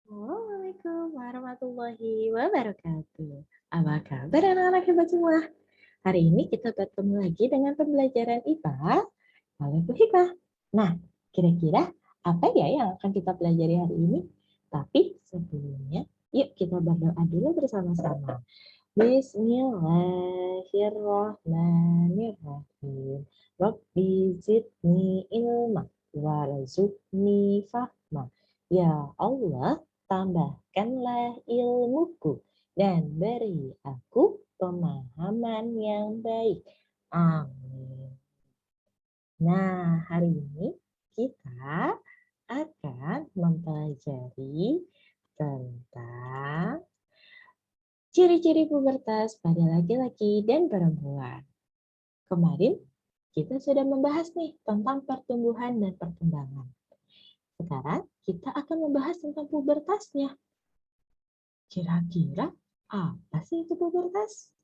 Assalamualaikum warahmatullahi wabarakatuh. Apa kabar anak-anak hebat semua? Hari ini kita bertemu lagi dengan pembelajaran IPA oleh Bu Hikmah. Nah, kira-kira apa ya yang akan kita pelajari hari ini? Tapi sebelumnya, yuk kita berdoa dulu bersama-sama. Bismillahirrahmanirrahim. Rabbi zidni ilma warzuqni fahma. Ya Allah, tambahkanlah ilmuku dan beri aku pemahaman yang baik. Amin. Nah, hari ini kita akan mempelajari tentang ciri-ciri pubertas pada laki-laki dan perempuan. Kemarin kita sudah membahas nih tentang pertumbuhan dan perkembangan. Sekarang kita akan membahas tentang pubertasnya. Kira-kira apa sih itu pubertas?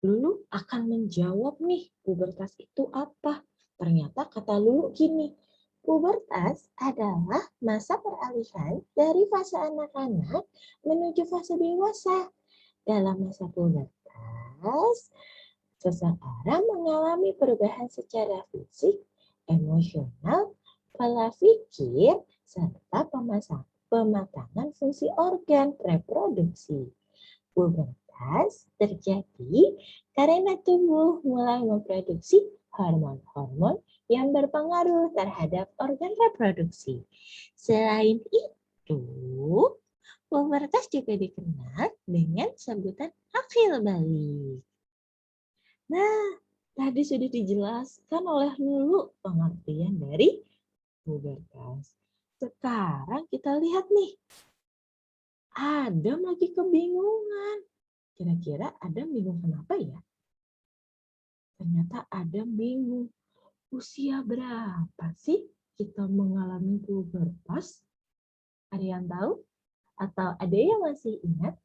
Lulu akan menjawab nih, pubertas itu apa? Ternyata kata Lulu gini, pubertas adalah masa peralihan dari fase anak-anak menuju fase dewasa. Dalam masa pubertas, seseorang mengalami perubahan secara fisik, emosional, pola pikir, serta pematangan fungsi organ reproduksi. Pubertas terjadi karena tubuh mulai memproduksi hormon-hormon yang berpengaruh terhadap organ reproduksi. Selain itu, pubertas juga dikenal dengan sebutan akil balik. Nah, tadi sudah dijelaskan oleh Lulu pengertian dari pubertas. Sekarang kita lihat nih, Adam lagi kebingungan. Kira-kira Adam bingung kenapa ya? Ternyata Adam bingung. Usia berapa sih kita mengalami pubertas? Ada yang tahu? Atau ada yang masih ingat?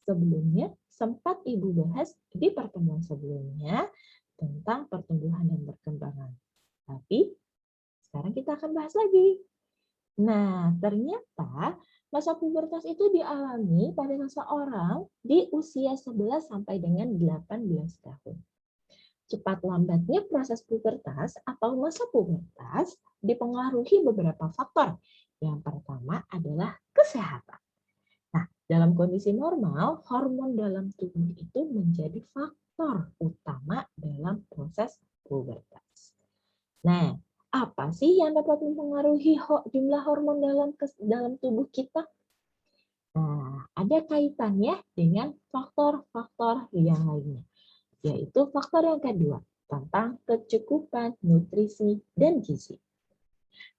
Sebelumnya sempat Ibu bahas di pertemuan sebelumnya tentang pertumbuhan dan perkembangan. Tapi sekarang kita akan bahas lagi. Nah, ternyata masa pubertas itu dialami pada seseorang di usia 11 sampai dengan 18 tahun. Cepat lambatnya proses pubertas atau masa pubertas dipengaruhi beberapa faktor. Yang pertama adalah kesehatan. Nah, dalam kondisi normal, hormon dalam tubuh itu menjadi faktor utama dalam proses pubertas. Nah, apa sih yang dapat mempengaruhi jumlah hormon dalam tubuh kita? Nah, ada kaitannya dengan faktor-faktor yang lainnya, yaitu faktor yang kedua, tentang kecukupan nutrisi dan gizi.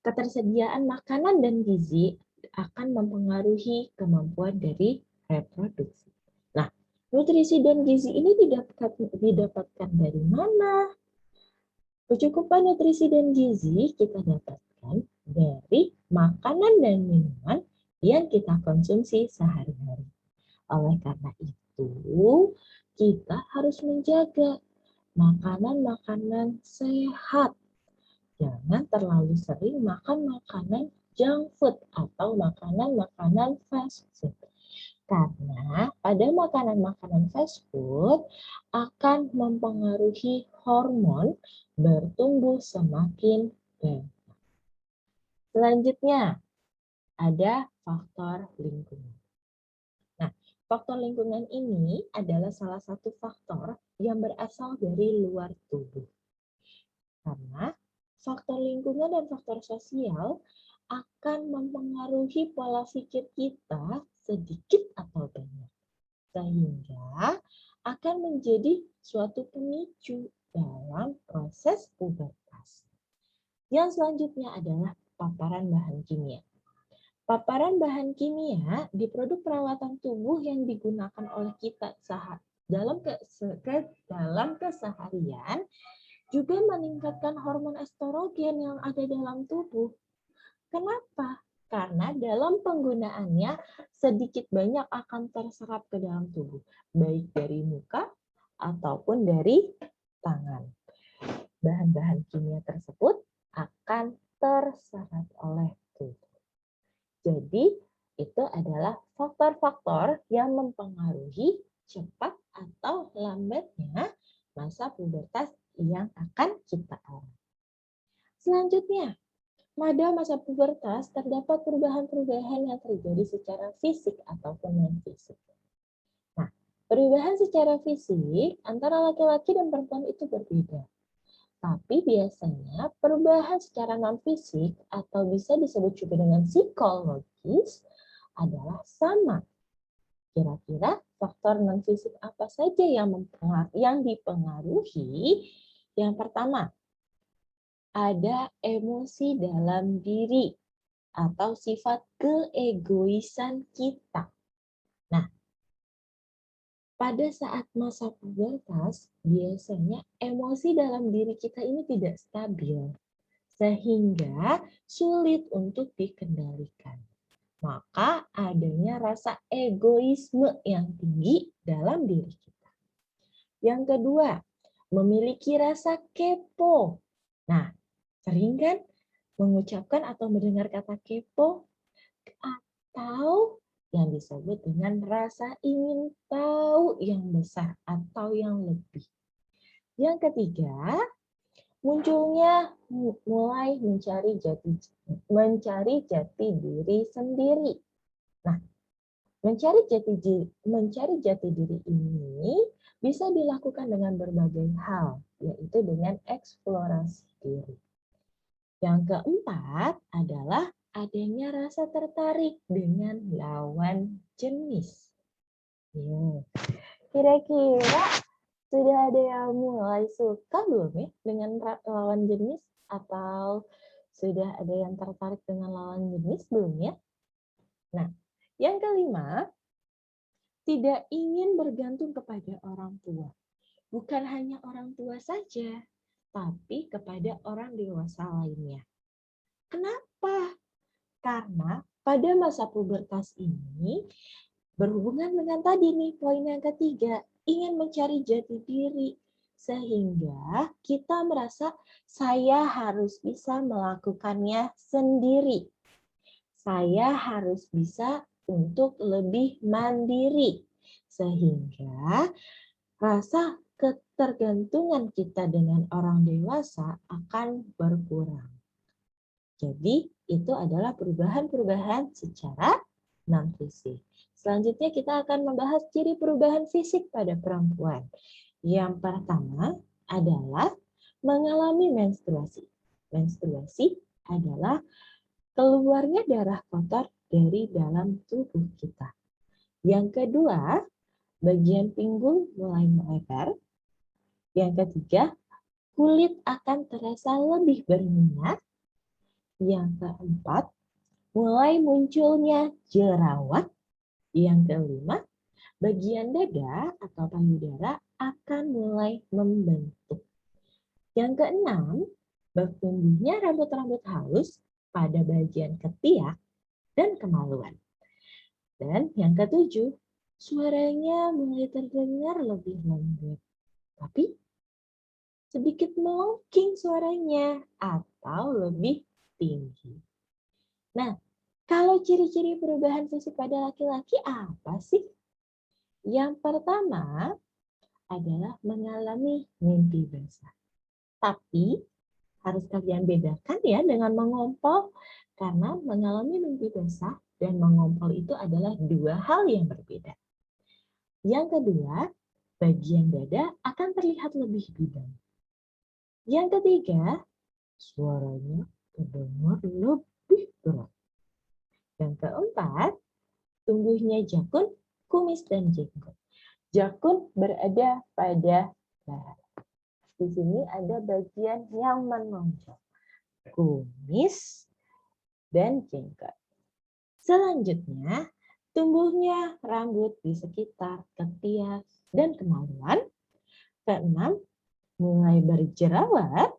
Ketersediaan makanan dan gizi akan mempengaruhi kemampuan dari reproduksi. Nah, nutrisi dan gizi ini didapatkan dari mana? Kecukupan nutrisi dan gizi kita dapatkan dari makanan dan minuman yang kita konsumsi sehari-hari. Oleh karena itu, kita harus menjaga makanan-makanan sehat. Jangan terlalu sering makan makanan junk food atau makanan-makanan fast food. Karena pada makanan-makanan fast food akan mempengaruhi hormon bertumbuh semakin banyak. Selanjutnya, ada faktor lingkungan. Nah, faktor lingkungan ini adalah salah satu faktor yang berasal dari luar tubuh. Karena faktor lingkungan dan faktor sosial akan mempengaruhi pola pikir kita sedikit atau banyak. Sehingga akan menjadi suatu pemicu dalam proses pubertas. Yang selanjutnya adalah paparan bahan kimia. Paparan bahan kimia di produk perawatan tubuh yang digunakan oleh kita dalam keseharian juga meningkatkan hormon estrogen yang ada dalam tubuh. Kenapa? Karena dalam penggunaannya sedikit banyak akan terserap ke dalam tubuh, baik dari muka ataupun dari tangan. Bahan-bahan kimia tersebut akan terserap oleh tubuh. Jadi, itu adalah faktor-faktor yang mempengaruhi cepat atau lambatnya masa pubertas yang akan kita alami. Selanjutnya, pada masa pubertas terdapat perubahan-perubahan yang terjadi secara fisik ataupun non-fisik. Nah, perubahan secara fisik antara laki-laki dan perempuan itu berbeda. Tapi biasanya perubahan secara non-fisik atau bisa disebut juga dengan psikologis adalah sama. Kira-kira faktor non-fisik apa saja yang dipengaruhi? Yang pertama, ada emosi dalam diri atau sifat keegoisan kita. Nah, pada saat masa pubertas, biasanya emosi dalam diri kita ini tidak stabil, sehingga sulit untuk dikendalikan. Maka adanya rasa egoisme yang tinggi dalam diri kita. Yang kedua, memiliki rasa kepo. Nah, sering kan mengucapkan atau mendengar kata kepo atau yang disebut dengan rasa ingin tahu yang besar atau yang lebih. Yang ketiga, munculnya mulai mencari jati diri sendiri. Nah, mencari jati diri ini bisa dilakukan dengan berbagai hal, yaitu dengan eksplorasi diri. Yang keempat adalah adanya rasa tertarik dengan lawan jenis. Kira-kira sudah ada yang mulai suka belum ya dengan lawan jenis, atau sudah ada yang tertarik dengan lawan jenis belum ya? Nah, yang kelima, tidak ingin bergantung kepada orang tua. Bukan hanya orang tua saja, tapi kepada orang dewasa lainnya. Kenapa? Karena pada masa pubertas ini berhubungan dengan tadi nih poin yang ketiga, ingin mencari jati diri. Sehingga kita merasa saya harus bisa melakukannya sendiri. Saya harus bisa untuk lebih mandiri. Sehingga rasa ketergantungan kita dengan orang dewasa akan berkurang. Jadi, itu adalah perubahan-perubahan secara non-fisik. Selanjutnya kita akan membahas ciri perubahan fisik pada perempuan. Yang pertama adalah mengalami menstruasi. Menstruasi adalah keluarnya darah kotor dari dalam tubuh kita. Yang kedua, bagian pinggul mulai melebar. Yang ketiga, kulit akan terasa lebih berminyak. Yang keempat, mulai munculnya jerawat. Yang kelima, bagian dada atau payudara akan mulai membentuk. Yang keenam, bertumbuhnya rambut-rambut halus pada bagian ketiak dan kemaluan. Dan yang ketujuh, suaranya mulai terdengar lebih lembut. Tapi sedikit melengking suaranya atau lebih tinggi. Nah, kalau ciri-ciri perubahan fisik pada laki-laki apa sih? Yang pertama adalah mengalami mimpi basah. Tapi harus kalian bedakan ya dengan mengompol, karena mengalami mimpi basah dan mengompol itu adalah dua hal yang berbeda. Yang kedua, bagian dada akan terlihat lebih bidang. Yang ketiga, suaranya terdengar lebih berat. Yang keempat, tumbuhnya jakun, kumis, dan jenggot. Jakun berada pada leher. Di sini ada bagian yang menonjol, kumis dan jenggot. Selanjutnya, tumbuhnya rambut di sekitar ketiak dan kemaluan. Keenam, mulai berjerawat.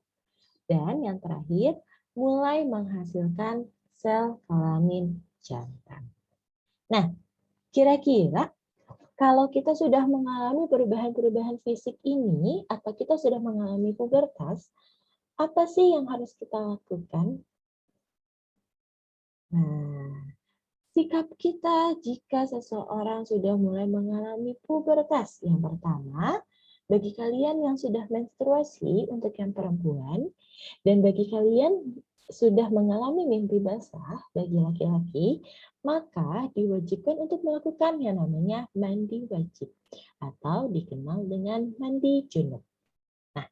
Dan yang terakhir, mulai menghasilkan sel kelamin jantan. Nah, kira-kira kalau kita sudah mengalami perubahan-perubahan fisik ini, atau kita sudah mengalami pubertas, apa sih yang harus kita lakukan? Nah, Sikap kita jika seseorang sudah mulai mengalami pubertas. Yang pertama, bagi kalian yang sudah menstruasi untuk yang perempuan, dan bagi kalian sudah mengalami mimpi basah bagi laki-laki, maka diwajibkan untuk melakukan yang namanya mandi wajib atau dikenal dengan mandi junub. Nah,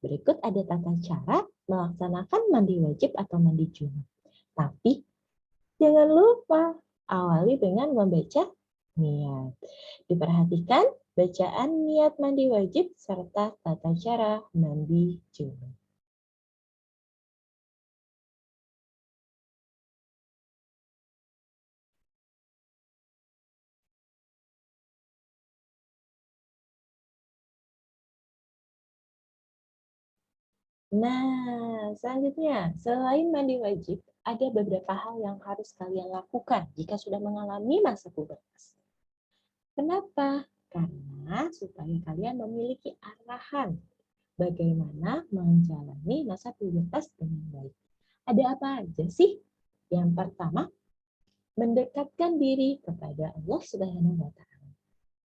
berikut ada tata cara melaksanakan mandi wajib atau mandi junub. Tapi jangan lupa awali dengan membaca niat. Diperhatikan bacaan niat mandi wajib serta tata cara mandi junub. Nah, selanjutnya, selain mandi wajib, ada beberapa hal yang harus kalian lakukan jika sudah mengalami masa pubertas. Kenapa? Karena supaya kalian memiliki arahan bagaimana menjalani masa pubertas dengan baik. Ada apa aja sih? Yang pertama, mendekatkan diri kepada Allah Subhanahu wa Ta'ala.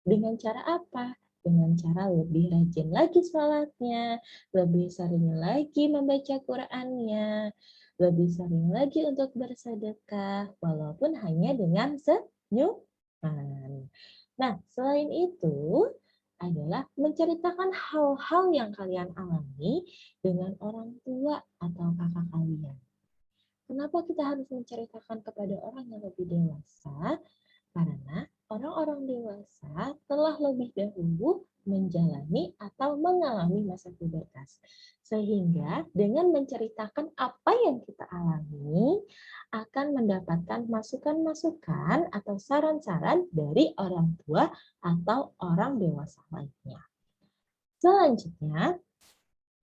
Dengan cara apa? Dengan cara lebih rajin lagi sholatnya, lebih sering lagi membaca Qur'annya, lebih sering lagi untuk bersedekah, walaupun hanya dengan senyuman. Nah, selain itu adalah menceritakan hal-hal yang kalian alami dengan orang tua atau kakak kalian. Kenapa kita harus menceritakan kepada orang yang lebih dewasa? Karena orang-orang dewasa telah lebih dahulu menjalani atau mengalami masa pubertas. Sehingga dengan menceritakan apa yang kita alami, akan mendapatkan masukan-masukan atau saran-saran dari orang tua atau orang dewasa lainnya. Selanjutnya,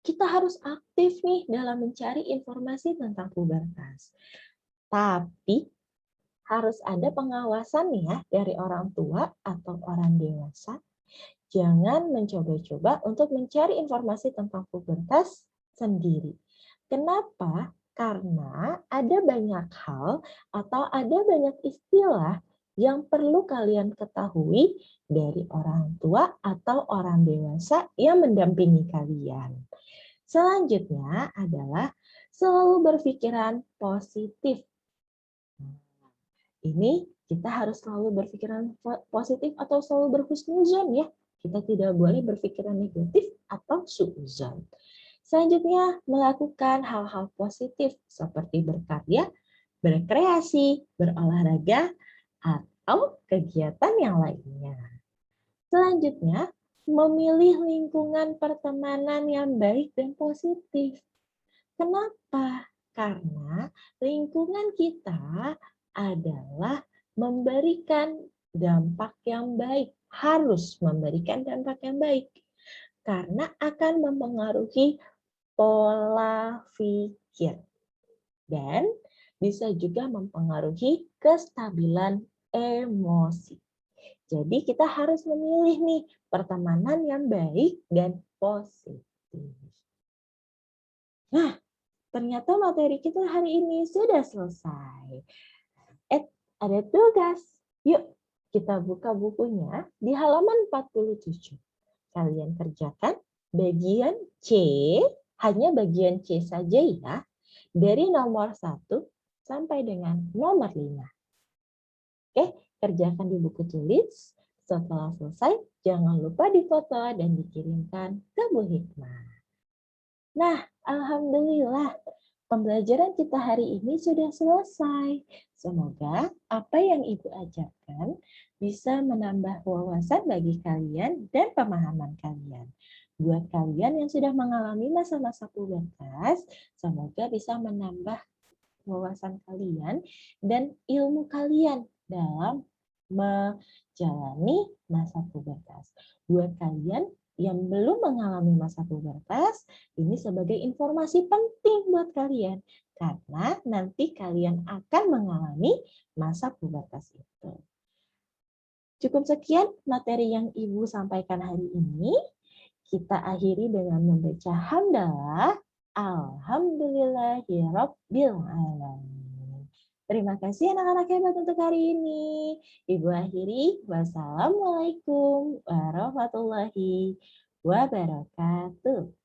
kita harus aktif nih dalam mencari informasi tentang pubertas. Tapi harus ada pengawasan ya dari orang tua atau orang dewasa. Jangan mencoba-coba untuk mencari informasi tentang pubertas sendiri. Kenapa? Karena ada banyak hal atau ada banyak istilah yang perlu kalian ketahui dari orang tua atau orang dewasa yang mendampingi kalian. Selanjutnya adalah selalu berpikiran positif. Ini kita harus selalu berpikiran positif atau selalu berhusnuzon ya. Kita tidak boleh berpikiran negatif atau suuzon. Selanjutnya, melakukan hal-hal positif seperti berkarya, berkreasi, berolahraga, atau kegiatan yang lainnya. Selanjutnya, memilih lingkungan pertemanan yang baik dan positif. Kenapa? Karena lingkungan kita adalah memberikan dampak yang baik, harus memberikan dampak yang baik, karena akan mempengaruhi pola pikir dan bisa juga mempengaruhi kestabilan emosi. Jadi kita harus memilih nih pertemanan yang baik dan positif. Nah, ternyata materi kita hari ini sudah selesai. Ada tugas. Yuk, kita buka bukunya di halaman 47. Kalian kerjakan bagian C, hanya bagian C saja ya, dari nomor 1 sampai dengan nomor 5. Oke, kerjakan di buku tulis. Setelah selesai, jangan lupa difoto dan dikirimkan ke Bu Hikmah. Nah, alhamdulillah, pembelajaran kita hari ini sudah selesai. Semoga apa yang Ibu ajarkan bisa menambah wawasan bagi kalian dan pemahaman kalian. Buat kalian yang sudah mengalami masa-masa pubertas, semoga bisa menambah wawasan kalian dan ilmu kalian dalam menjalani masa pubertas. Buat kalian yang belum mengalami masa pubertas, ini sebagai informasi penting buat kalian. Karena nanti kalian akan mengalami masa pubertas itu. Cukup sekian materi yang Ibu sampaikan hari ini. Kita akhiri dengan membaca hamdalah. Alhamdulillahirabbil alamin. Terima kasih anak-anak hebat untuk hari ini. Ibu akhiri, wassalamualaikum warahmatullahi wabarakatuh.